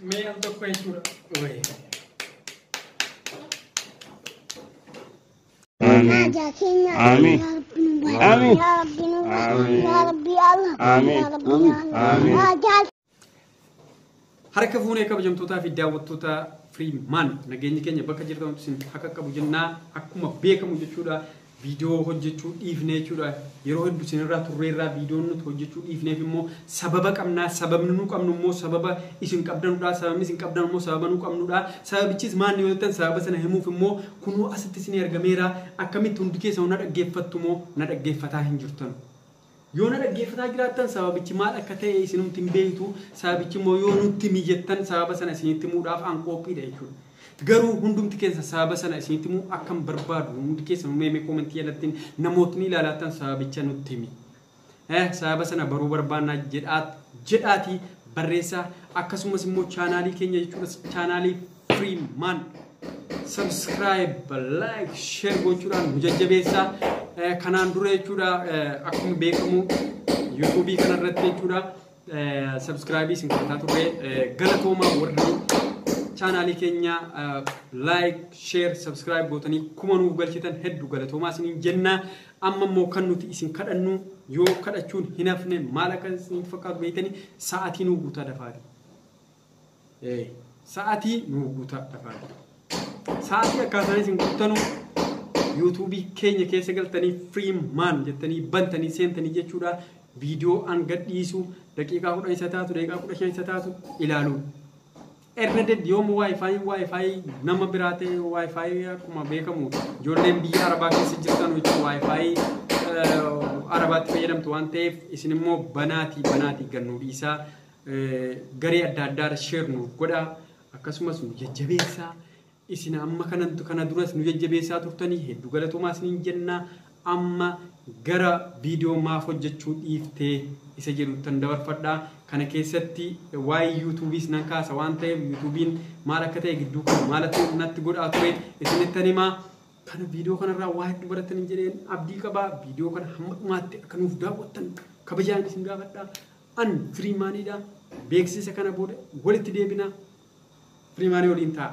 Me al tocco in giura. آمين آمين آمين يا ربي الله يا ربي الله حركة فوني كبجمتوتا في داوتوتا فري مان نجيني كني بكا جرتون سين حكا كبجنا أكما بيكا مجتشودا فيديو هجتشود إيفني شودا يروح بسين رات ريرا فيديو نت هجتشود إيفني في مو سببك أمنا سبب نوك أمنو مو سبب إيشين كابدن ودا سبب ميسين كابدن مو سبب نوك أمنو دا سبب بيشيز مان يوتن سبب سنة همو في مو كنو أستسيني أرجميرا أكمل تندكي سونا رجفتو مو نرجفتها هنجرتون يونا رجفتها جراتن سبب بيشي مال أكتة إيشينم تيمبيتو سبب بيشي مو يونو تيميجتن سبب سنة سين تيمو راف أنكوبي دايشون garuu hundumti keessa sababa sana isinitti akkam barbaadu hundi keessa meemee koomentii yalattiin namootni ilaalatan sababicha nutti himi sababa sana baruu barbaannaa jedhaati barreessaa akkasumas immoo chaanaalii keenya jechuudha chaanaalii free man subscribe like share gochuudhaan nu jajjabeessaa kanaan dura jechuudha akkuma beekamu YouTube kanarratti jechuudha subscribe isin godhataa turre galatoomaa warri channel kenya like share subscribe botani kuma nu galchitan heddu galatoomaa isin jenna amma mo kan nuti isin kadannu yo kadachuun hinafne malaka isin fakkaatu beetani sa'atii nu guutaa dafaati sa'atii nu guutaa dafaati sa'atii akkaataa isin guutanu YouTube kenya keessa galtanii free man jettanii bantanii seentanii jechuudha video an gadhiisu daqiiqaa 10 isa taatu daqiiqaa 15 isa taatu ilaalu Erreded yoom wifi nama biraate wifi akkuma beekamu ijoolleen biyya arabaa keessa jirtan jechuun wifi arabaatti fayyadamtu waan ta'eef isin immoo banaati gannuu dhiisaa garee adda addaa share nu godha akkasumas nu jajjabeessaa isin amma kana duras nu jajjabeessaa turtanii hedduu galatoomaa isin jenna amma gara video maaf hojjechuu dhiiftee isa jedhu tan dabarfadhaa kana keessatti waa'ee YouTube's nan kaasa waan ta'eef YouTube'n maal akka ta'e gidduu kan maalatu natti godhaa ture isinitti himaa kana video kanarraa waa hedduu baratanii jedheen abdii qabaa video kana hamma dhumaatti akka nuuf daawwattan kabajaan isin gaafadhaa an free manidha beeksisa kana booda walitti deebina free manii waliin ta'a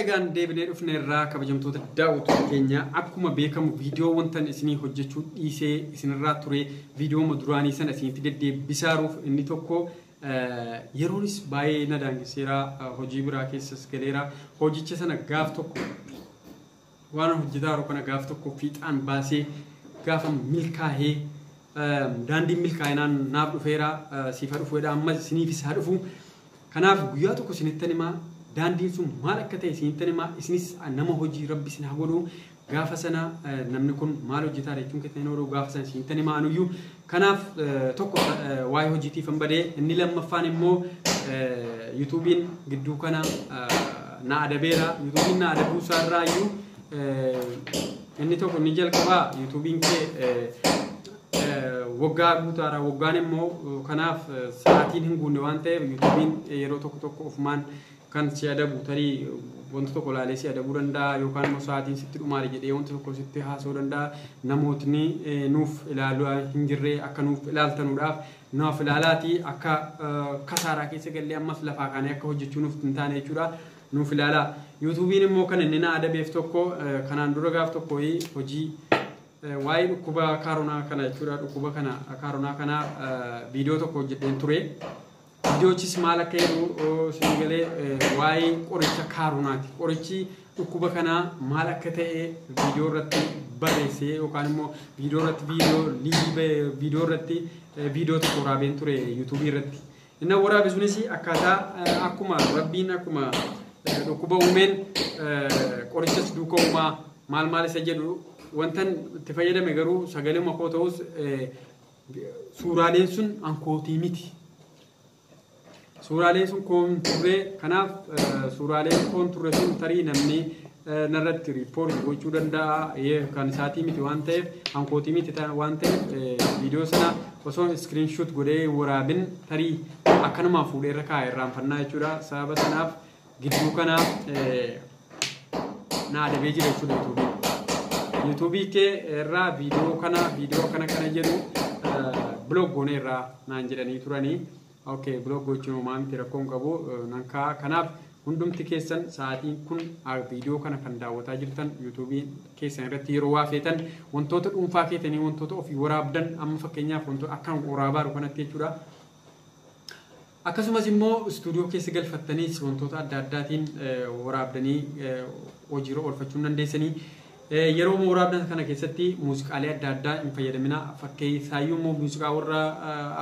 egaan deebinee dhufne irraa kabajamtoota daawwattoota keenya akkuma beekamu viidiyoo wantan isinii hojjechuu dhiisee isinirraa ture viidiyoo duraanii sana isinitti deddeebisaaruuf inni tokko yeroonis baay'ee na daangiseera hojii biraa keessas galeera hojicha sana gaaf tokko waan hojjetaaru kana gaaf tokko fiixaan baasee gaafa milkaa'ee daandii milkaa'inaan naaf dhufeera siifa dhufeedha amma isiniif isaa dhufu kanaaf guyyaa tokko isinitti himaa daandiin sun maal akka ta'e isinitti himaa isinis nama hojii rabbi isin haa godhu gaafa sana namni kun maal hojjetaa jechuun keessatti yeroo gaafa sana isinitti himaa anuyyuu kanaaf tokko waa'ee hojiitiif hin badee inni lammaffaan immoo YouTube'n gidduu kana na adabeera YouTube'n na adabuu isaarraa iyyuu inni tokko ni jalqabaa YouTube'n kee waggaa guutaara waggaan immoo kanaaf sa'aatiin hin guunne waan ta'eef YouTube'n yeroo tokko ofumaan kan si adabu tarii wanti tokko laalee si adabuu danda'a yookaan immoo sa'aatiin sitti dhumaale jedhee wanti tokko sitti haasa'uu danda'a namootni nuuf ilaaluu hin jirre akka nuuf ilaaltanuudhaaf nuuf ilaalaati akka kasaaraa keessa gallee ammas lafaa kaanee akka hojjechuu nuuf hin taane jechuudha nuuf ilaalaa YouTube'n immoo kan inni na adabeef tokko kanaan dura gaaf tokko hojii waa'ee dhukkuba kaaronaa kana jechuudha dhukkuba kana kaaronaa kana viidiyoo tokko hojjedheen ture Videochis maal akka jedhu singalee waa'ee qoricha kaaronaati qorichi dhukkuba kana maal akka ta'e viidiyoo irratti barreessee yookaan immoo viidiyoo irratti viidiyoo tokko waraabeen ture YouTube irratti inni waraabisuunis akkaataa akkuma rabbiin akkuma dhukkuba uumeen qorichas duuka uumaa maal isa jedhu wantan itti fayyadame garuu sagalee makoo ta'us suuraaleen sun ankootii miti suuraaleen sun koonturree kanaaf suuraaleen koonturree sun tarii namni narratti riipoorti gochuu danda'a kan isaatii miti waan ta'eef ankootii miti waan ta'eef viidiyoo sana osoo screenshot godhee waraabin tarii akkanumaan fuudhee irra kaa'e irraanfannaa jechuudha sababa sanaaf gidduu kana na adabee jira jechuudha YouTube YouTube ke ra video kana jedhu blog gone ra nan jedhani turani okay blog gochuun maamti rakkoon qabu nanka kanaaf hundumti keessan sa'aatiin kun video kana kan daawwataa jirtan YouTube keessan irratti yeroo waa feetan wantoota dhuunfaa keetanii wantoota ofii waraabdan amma fakkeenyaaf wantoota akkan waraabaa kanatti jechuudha akkasumas immoo studio keessa galfattanii wantoota adda addaatiin waraabdanii hojiirra oolfachuu dandeessanii yeroo waraabdan kana keessatti muuziqaalee adda addaa hin fayyadamina fakkeenyaaf immoo muuziqaa warra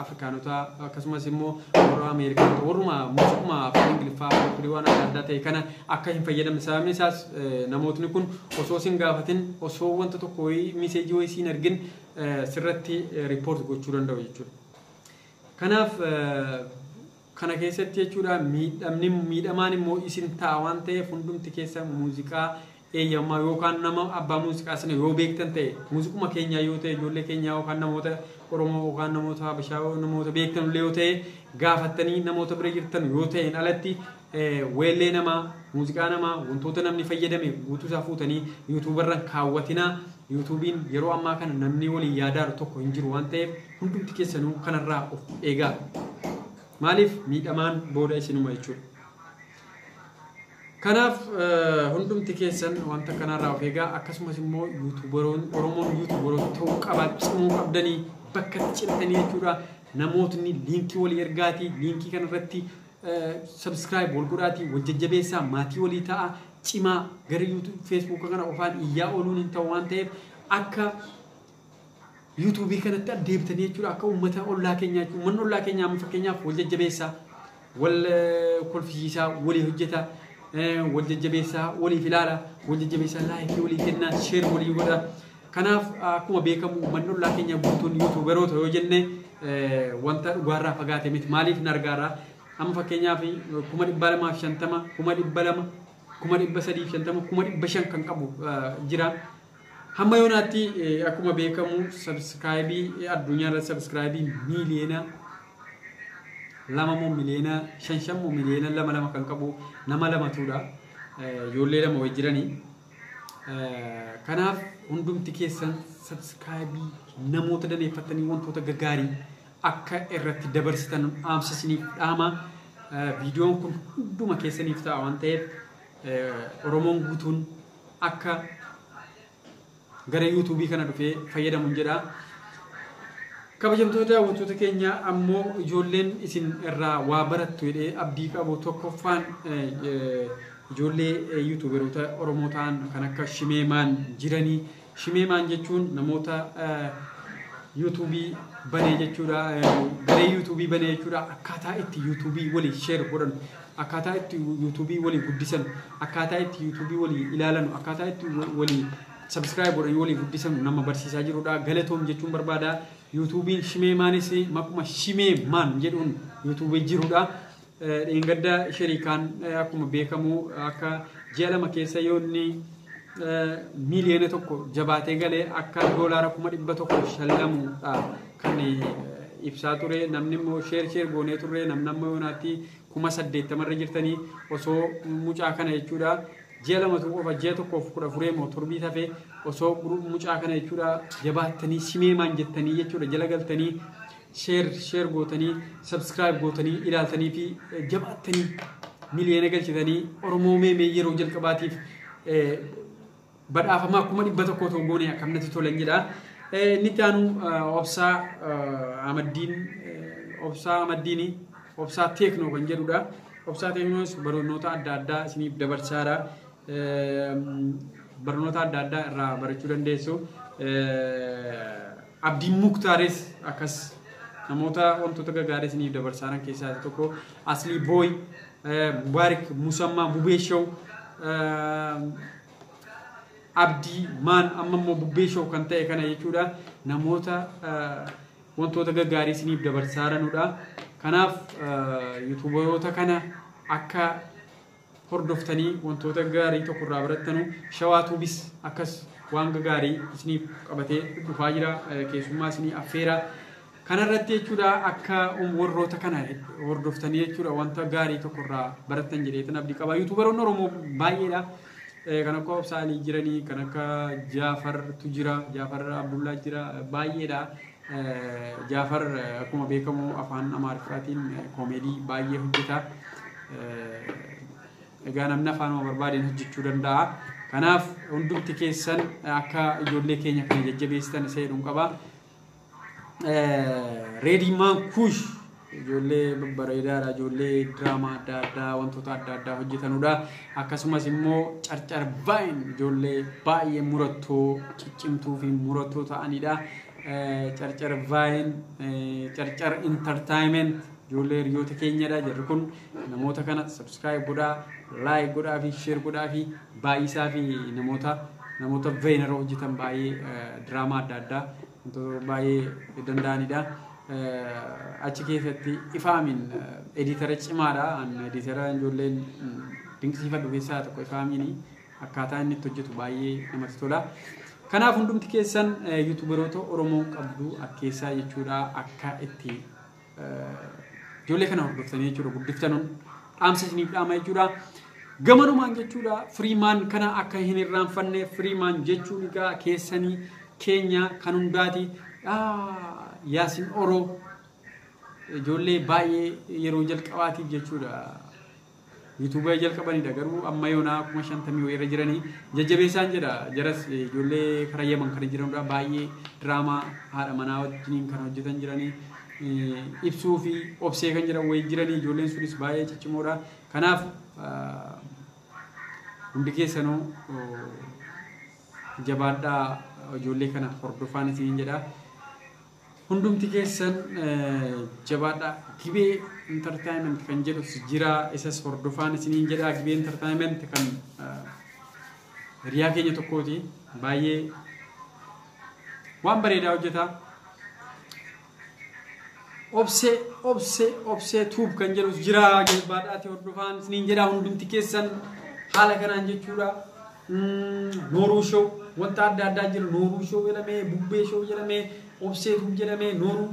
afrikaanota akkasumas immoo warra ameerikaanota warruma muuziquma afaan ingiliffaa waan adda addaa ta'e kana akka hin fayyadamne sababni isaas namootni kun osoo sin gaafatin osoo wanta tokko meseejii wayii siin argin sirratti riipoort gochuu danda'u jechuudha kanaaf kana keessatti jechuudha miidhamaan immoo isin ta'a waan ta'eef hundumti keessa muuziqaa eeyyamaa yookaan nama abbaa muuziqaa sana yoo beektan ta'e muuziquma keenya yoo ta'e ijoollee keenya yookaan namoota Oromoo yookaan namoota Habashaa namoota beektan yoo ta'e gaafattanii namoota bira jirtan yoo ta'e alatti weellee nama muuziqaa nama wantoota namni fayyadame guutuu isaa fuutanii YouTube irraan kaawwatina YouTubein yeroo ammaa kana namni waliin yaadaaru tokko hin jiru waan ta'eef hundumti keessanuu kanarraa of eegaa maaliif miidhamaan booda isinuma jechuudha kanaaf hundumti keessan wanta kanarraa of eegaa akkasumas immoo YouTuberoon Oromoon YouTuberoon ta'uu qabaachuu qabdanii bakka cittanii jechuudha namootni liinkii walii ergaatii liinkii kanarratti subscribe wal godhaatii wal jajjabeessaa maatii walii ta'a cimaa gara YouTube Facebook kana ofaan iyyaa ooluun hin ta'u waan ta'eef akka YouTube kanatti adeemtanii jechuudha akka uummata ollaa keenyaa uummanni ollaa keenyaa amma fakkeenyaaf wal jajjabeessaa wal kolfisiisaa walii hojjetaa wal jajjabeessaa walii filaala wal jajjabeessaa laayikii walii kennaa sheer walii godha kanaaf akkuma beekamu uummanni ollaa keenyaa guutuun YouTuberoota yoo jenne wanta dhugaarraa fagaate miti maaliif hin argaarraa amma fakkeenyaaf 250 200 350 500 kan qabu jira hamma yoonaatti akkuma beekamu subscribe addunyaarra subscribe miliyoona 2 miliyoona 5 miliyoona 2 kan qabu nama 2 tuudha ijoollee 2 way jiranii kanaaf hundumti keessan subscribe namoota daneeffatanii wantoota gaggaarii akka irratti dabarsitan aamsisiniif dhaama viidiyoon kun hunduma keessaniif ta'a waan ta'eef Oromoon guutuun akka gara YouTube kana dhufee fayyadamuun jedha kabajamtoota wantoota keenya ammoo ijoolleen isin irraa waa barattu jedhee abdii qabu tokkoffaan ijoollee YouTuberoota Oromoo ta'an kan akka Shimeemaan jiranii Shimeemaan jechuun namoota YouTube banee jechuudha garee YouTube banee jechuudha akkaataa itti YouTube walii share godhan akkaataa itti YouTube walii guddisan akkaataa itti YouTube walii ilaalan akkaataa itti walii subscribe godhan walii guddisan nama barsiisaa jirudha galatoom jechuun barbaada YouTubein Shimeemaanis makuma Shimeemaan jedhuun YouTube jirudha dhengadda shariikaan akkuma beekamu akka ji'a 2 keessa yoonni miliyoona tokko jabaatee galee akka doolaara 100 shallamuudha kan ibsaa ture namni immoo sheer goonee turre namni amma yoonaatti 80 irra jirtanii osoo mucaa kana jechuudha ji'a 2 qofa ji'a 1 moo torbii tafe osoo mucaa kana jechuudha jabaattanii Shimeemaan jettanii jechuudha jala galtanii sheer gootanii subscribe gootanii ilaaltanii fi jabaattanii miliyoona galchitanii Oromoo meemee yeroo jalqabaatiif badhaafamaa 100 ta'uu goone akkamnatti tolan jedha inni taanu obsaa Amaddiini obsaa teeknoo kan jedhudha obsaa teeknoos barnoota adda addaa isiniif dabarsaadha barnoota adda addaa irraa barachuu dandeessu Abdiin Muktaares akkas namoota wantoota gaggaarii isiniif dabarsaaran keessaa tokko Aslii Booy Mubaarik Musammaa Bubeeshow Abdii maan amma immoo Bubeeshow kan ta'e kana jechuudha namoota wantoota gaggaarii isiniif dabarsaaranudha kanaaf YouTuberoota kana akka hordoftanii wantoota gaarii tokko irraa barattanu shawaatuubis akkas waan gaggaarii isiniif qabatee dhufaa jira keessummaa isinii affeera kanarratti jechuudha akka warroota kana hordoftanii jechuudha wanta gaarii tokko irraa barattan jedheetan abdii qaba YouTuberoonni Oromoo baay'eedha kan akka Obsaalii jiranii kan akka Jaafartu jira Jaafar Abdullaa jira baay'eedha. Jaafar akkuma beekamu afaan Amaariffaatiin koomedii baay'ee hojjeta. Egaa namni afaan barbaadeen hojjechuu danda'a. Kanaaf hundumti keessan akka ijoollee keenya kana jajjabeessitan isa jedhuun qaba. Reedimaan Kuush ijoollee babbareedaadha ijoollee diraamaa adda addaa wantoota adda addaa hojjetanudha. Akkasumas immoo Carcar Vaayin ijoollee baay'ee murattoo ciccimtuu fi murattoo ta'anidha. Carcar Vaayin Carcar Entertainment ijoollee hiriyoota keenyadha. Jarri kun namoota kana subscribe godhaa, like godhaa fi share godhaa fi baay'isaa fi namoota veenara hojjetan baay'ee diraamaa adda addaa wantoota baay'ee danda'anidha. Achi keessatti Ifaamin editara cimaadha. Editara ijoolleen dinqisiifadhu keessaa tokko Ifaamini akkaataa inni itti hojjetu baay'ee namatti tola. Kanaaf hundumti keessan yuutuubaroota Oromoo qabdu akkeessaa jechuudha akka itti ijoollee kana hordoftanii jechuudha guddiftanuun dhaamsa isiniif dhaama jechuudha. Gamanumaan jechuudha Freeman kana akka hin irraanfanne Freeman jechuun egaa keessanii keenya kan hundaati. Yaasin Oroo ijoollee baay'ee yeroo jalqabaatiif jechuudha yuutuubii jalqabanidha. Garuu amma yoonaa 50 irra jiranii jajjabeessaan jedha. Jaras ijoollee karaa Yemen kan jiranudha. Baay'ee diraamaa haadha manaa wajjiniin kan hojjetan jiranii ibsuu fi obsee kan jiran wayii jiranii ijoolleen sunis baay'ee ciccimoodha. Kanaaf hundi keessanuu jabaadhaa ijoollee kana hordofaan isiniin jedha. Hundumti keessan jabaadhaa. Gibee Entertainment kan jedhu jira isas hordofaan isiniin jedha. Gibee Entertainment kan hiriyaa keenya tokkooti. Baay'ee waan bareedaa hojjeta. Obsee tuub kan jedhu jira. Jabaadhaati hordofaan isiniin jedha. Hundumti keessan haala kanaan jechuudha. Nooruu show wanta adda addaa jira. Nooruu show jedhamee bubbee show jedhamee obsee tuub jedhamee nooruu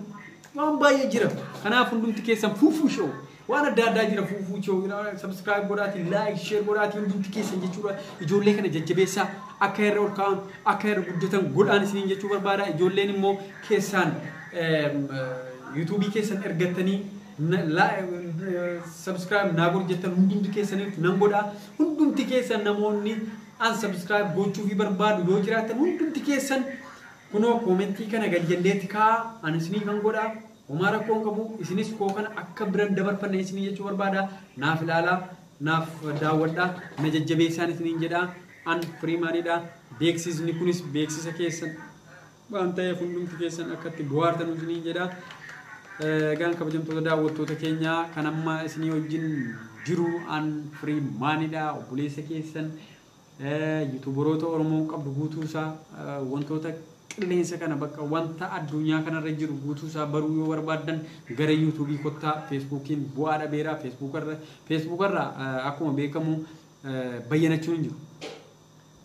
waan baay'ee jira. Kanaaf hundumti keessan fuufuu show waan adda addaa jira. Fuufuu show subscribe godhaati, like share godhaati hundumti keessan jechuudha. Ijoollee kana jajjabeessaa akka irra ol ka'an akka irra guddatan godhaan isiniin jechuu barbaada. Ijoolleen immoo keessaan yuutuubii keessan ergattanii subscribe naa godhattan hundumti keessaniif nan godhaa. Hundumti keessan namoonni unsubscribe gochuu fi barbaadu yoo jiraatan hundumti keessan kunoo koomentii kana gad jalleetti kaa'aa. Ani isinii kan godhaa. Homaa rakkoon qabu isinis koo kana akka biran dabarfanne isinii jechuu barbaada. Naaf ilaalaa, naaf daawwadhaa, na jajjabeessaan isiniin jedhaa. An Freemanidha. Beeksisni kunis beeksisa keessan waan ta'eef hundumti keessan akka itti bohaartan isiniin jedhaa. Egaan kabajamtoota daawwattoota keenyaa kan amma isinii wajjin jiru an Freemanidha. Obboleessa keessan yuutuubaroota Oromoo qabdu guutuusaa wantoota qilleensa kana bakka wanta addunyaa kanarra jiru guutuusaa baruu yoo barbaadan gara yuutuubii kottaa. Feesbuukiin bu'aa dhabeeraa. Feesbuukarra akkuma beekamu bayyanachuun hin jiru.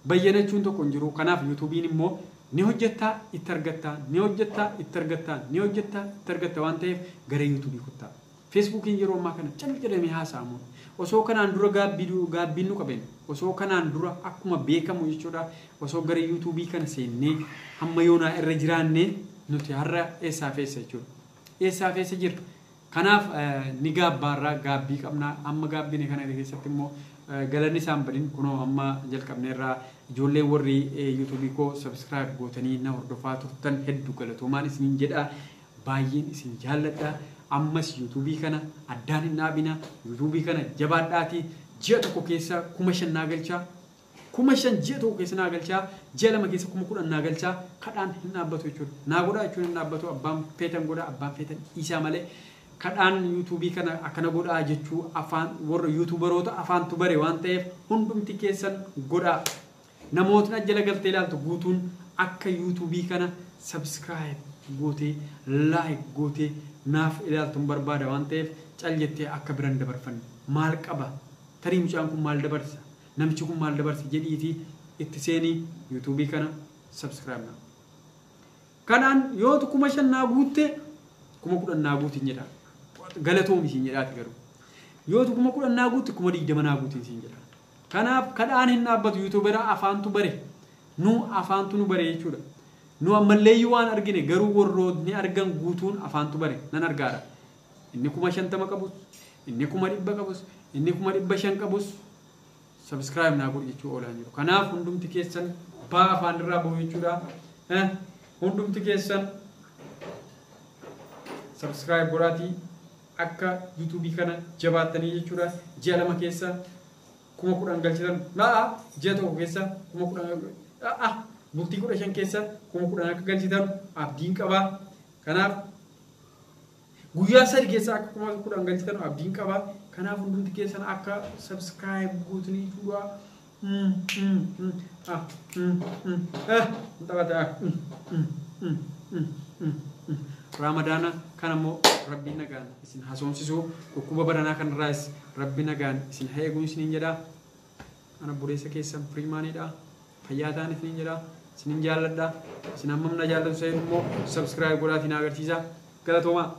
Bayyanachuun tokko hin jiru. Kanaaf yuutuubiin immoo ni hojjettaa itti argattaa, ni hojjettaa itti argattaa, ni hojjettaa itti argattaa waan ta'eef gara yuutuubii kottaa. Feesbuukiin yeroo ammaa kana cal jedhamee haasa'amu. Osoo kanaan dura gaabbiin nu qaben osoo kanaan dura akkuma beekamu jechuudha. Osoo gara yuutuubii kana seennee hamma yoonaa irra jiraannee nuti har'a eessaa feessa jechuudha. Eessaa feessa jirra. Kanaaf ni gaabbaarraa gaabbii qabnaa. Amma gaabbiin kana keessatti immoo galanni isaan badin kunoo amma jalqabneerraa ijoollee warri yuutuubii koo subscribe gootanii na hordofaa turtan hedduu galatoomaan isiniin jedhaa. Baay'een isin jaalladha. Ammas yuutuubii kana addaan hin dhaabina. Yuutuubii kana jabaadhaati. Ji'a tokko keessa 5,000 naa galchaa. 5,000 ji'a tokko keessa naa galchaa. Ji'a lama keessa 10,000 naa galchaa. Kadhaan hin dhaabbatu jechuudha. Naa godhaa jechuun hin dhaabbatu. Abbaan feetan godhaa, abbaan feetan isaa malee. Kadhaan yuutuubii kana akkana godhaa jechuu afaan warra yuutuubaroota afaantu bare waan ta'eef hundumti keessan godhaa. Namootni ajjala galtee ilaaltu guutuun akka yuutuubii kana subscribe gootee like gootee naaf ilaaltuun barbaada waan ta'eef cal jettee akka biran dabarfanne. Maal qaba? Tarii mucaan kun maal dabarsa? Namichi kun maal dabarsa jedhiitii itti seenii yuutuubii kana subscribe na. Kanaan yoo 5,000 naa guutte 10,000 naa guutin jedha. Galatoomi siin jedhaati garuu. Yoo 10,000 naa guutte 20,000 naa guutin siin jedha. Kanaaf kadhaan hin dhaabbatu yuutuuberaa afaantu bare. Nu afaantu nu bare jechuudha. Nu ammallee waan argine garuu warrootni argan guutuun afaantu bare nan argaadha. Inni 50 qabus, inni 100 qabus, inni 500 qabus subscribe naa godhu jechuu oolan jiru. Kanaaf hundumti keessan baa afaan irraa bahu jechuudha. Hundumti keessan subscribe godhaatii akka YouTube kana jabaatanii jechuudha. Ji'a 2 keessa 10,000 galchitan. Ji'a 1 keessa 10,000 bultii 15 keessa 10,000 akka galchitan abdiin qaba. Kanaaf guyyaa 3 keessa akka 10,000 galchitan abdiin qaba. Kanaaf hundumti keessan akka subscribe gootanii jechuudha. Ramadana kanammoo rabbi nagaan isin hasoomsisu dhukkuba baranaa kanarraas rabbi nagaan isin eeguun isiniin jedha. Ana bureessa keessan firiimaanidha. Fayyaa ta'an isiniin jedha. Isinin jaalladha. Isin hammam na jaallatu ta'e immoo subscribe godhaatiin agarsiisa. Galatoomaa.